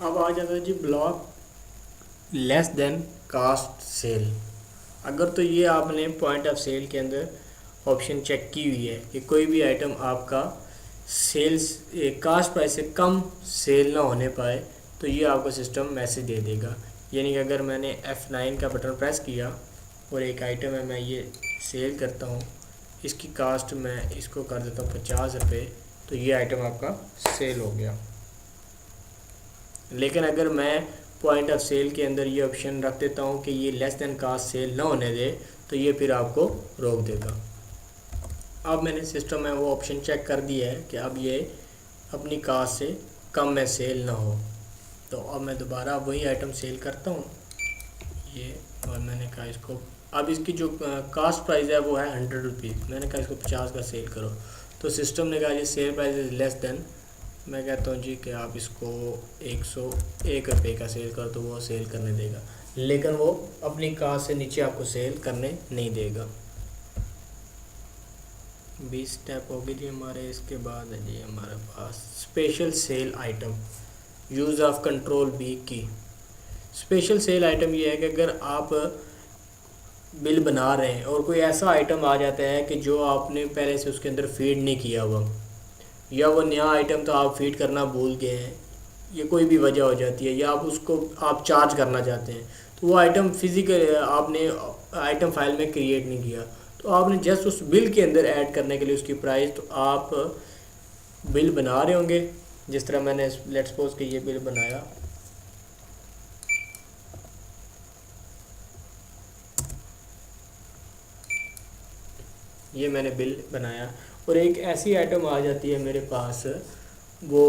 अब आ जाता है जी block less than cost sale. अगर तो ये आपने पॉइंट ऑफ सेल के अंदर ऑप्शन चेक की हुई है कि कोई भी आइटम आपका सेल्स कास्ट प्राइस से कम सेल ना होने पाए, तो ये आपको सिस्टम मैसेज दे देगा। यानी कि अगर मैंने F9 का बटन प्रेस किया और एक आइटम है मैं ये सेल करता हूँ, इसकी कास्ट मैं इसको कर देता हूँ 50 रुपये, तो ये आइटम आपका सेल हो गया। लेकिन अगर मैं पॉइंट ऑफ सेल के अंदर ये ऑप्शन रख देता हूँ कि ये लेस देन कास्ट सेल ना होने दे, तो ये फिर आपको रोक देगा। अब मैंने सिस्टम में वो ऑप्शन चेक कर दिया है कि अब ये अपनी कास्ट से कम में सेल ना हो, तो अब मैं दोबारा वही आइटम सेल करता हूँ ये, और मैंने कहा इसको अब इसकी जो कास्ट प्राइस है वो है 100 रुपीज़, मैंने कहा इसको 50 का सेल करो, तो सिस्टम ने कहा ये sale price is less than, मैं कहता हूँ जी कि आप इसको 101 रुपये का सेल करो, तो वो सेल करने देगा, लेकिन वो अपनी कास्ट से नीचे आपको सेल करने नहीं देगा। 20 स्टेप हो गई जी हमारे। इसके बाद है जी हमारे पास special sale item, use of control B की। स्पेशल सेल आइटम ये है कि अगर आप बिल बना रहे हैं और कोई ऐसा आइटम आ जाता है कि जो आपने पहले से उसके अंदर फीड नहीं किया हुआ, या वो नया आइटम तो आप फीड करना भूल गए हैं, ये कोई भी वजह हो जाती है, या आप उसको आप चार्ज करना चाहते हैं, तो वो आइटम फिजिकल आपने आइटम फाइल में क्रिएट नहीं किया, तो आपने जस्ट उस बिल के अंदर ऐड करने के लिए उसकी प्राइस, तो आप बिल बना रहे होंगे, जिस तरह मैंने लेट्स सपोज कि ये बिल बनाया, ये मैंने बिल बनाया और एक ऐसी आइटम आ जाती है मेरे पास, वो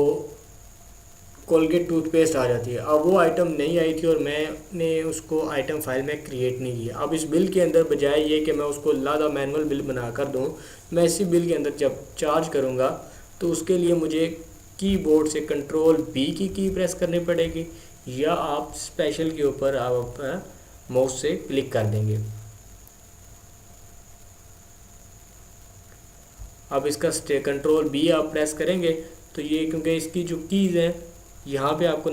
कोलगेट टूथपेस्ट आ जाती है। अब वो आइटम नहीं आई थी और मैंने उसको आइटम फाइल में क्रिएट नहीं किया। अब इस बिल के अंदर बजाय ये कि मैं उसको लादा मैनुअल बिल बना कर दूँ, मैं इसी बिल के अंदर जब चार्ज करूँगा तो उसके लिए मुझे कीबोर्ड से कंट्रोल बी की प्रेस करनी पड़ेगी, या आप स्पेशल के ऊपर आप माउस से क्लिक कर देंगे। अब इसका कंट्रोल बी आप प्रेस करेंगे तो ये, क्योंकि इसकी जो कीज़ हैं यहाँ पे आपको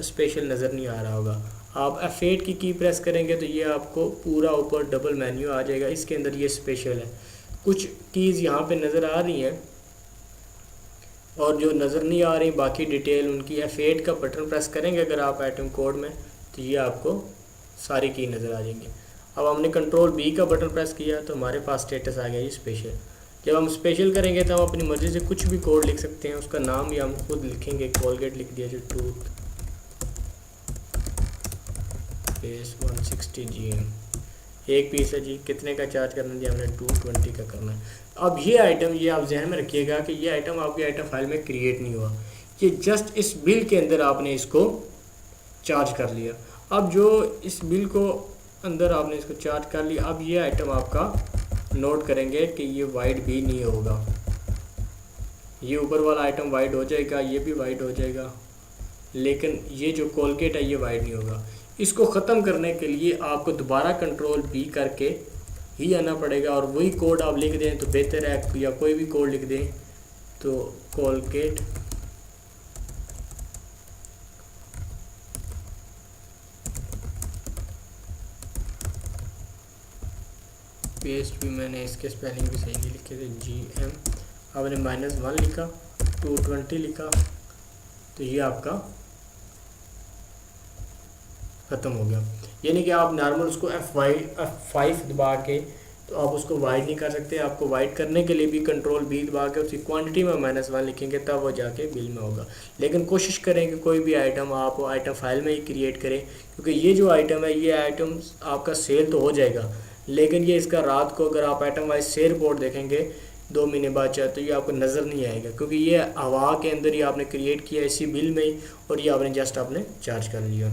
स्पेशल नज़र नहीं आ रहा होगा, आप F8 की प्रेस करेंगे तो ये आपको पूरा ऊपर डबल मेन्यू आ जाएगा, इसके अंदर ये स्पेशल है। कुछ कीज़ यहाँ पे नज़र आ रही हैं और जो नज़र नहीं आ रही बाकी डिटेल उनकी, F8 का बटन प्रेस करेंगे अगर आप आइटम कोड में, तो ये आपको सारी की नज़र आ जाएंगी। अब हमने कंट्रोल बी का बटन प्रेस किया तो हमारे पास स्टेटस आ गया ये स्पेशल। जब हम स्पेशल करेंगे तो हम अपनी मर्ज़ी से कुछ भी कोड लिख सकते हैं, उसका नाम भी हम खुद लिखेंगे, कोलगेट लिख दिया जो टूथ पेस्ट 160 GM, एक पीस है जी, कितने का चार्ज करना है जी, हमने 220 का करना है। अब ये आइटम, ये आप जहन में रखिएगा कि ये आइटम आपकी आइटम फाइल में क्रिएट नहीं हुआ, ये जस्ट इस बिल के अंदर आपने इसको चार्ज कर लिया। अब जो इस बिल को अंदर आपने इसको चार्ज कर लिया, अब ये आइटम आपका नोट करेंगे कि ये वाइड भी नहीं होगा, ये ऊपर वाला आइटम वाइड हो जाएगा, ये भी वाइड हो जाएगा, लेकिन ये जो कोलगेट है ये वाइड नहीं होगा। इसको ख़त्म करने के लिए आपको दोबारा कंट्रोल बी करके ही आना पड़ेगा और वही कोड आप लिख दें तो बेहतर है, या कोई भी कोड लिख दें तो कोलगेट पेस्ट भी मैंने इसके स्पेलिंग भी सही नहीं लिखे थे, GM, आपने -1 लिखा, 220 लिखा, तो ये आपका ख़त्म हो गया। यानी कि आप नॉर्मल उसको F5 दबा के तो आप उसको वाइड नहीं कर सकते, आपको वाइड करने के लिए भी कंट्रोल बी दबा के उसकी क्वांटिटी में -1 लिखेंगे तब वो जाके बिल में होगा। लेकिन कोशिश करें कि कोई भी आइटम आप आइटम फाइल में ही क्रिएट करें, क्योंकि ये जो आइटम है ये आइटम आपका सेल तो हो जाएगा, लेकिन ये इसका रात को अगर आप आइटम वाइज सेल रिपोर्ट देखेंगे 2 महीने बाद चाहे तो ये आपको नज़र नहीं आएगा, क्योंकि ये हवा के अंदर ही आपने क्रिएट किया इसी बिल में ही, और ये आपने जस्ट आपने चार्ज कर लिया।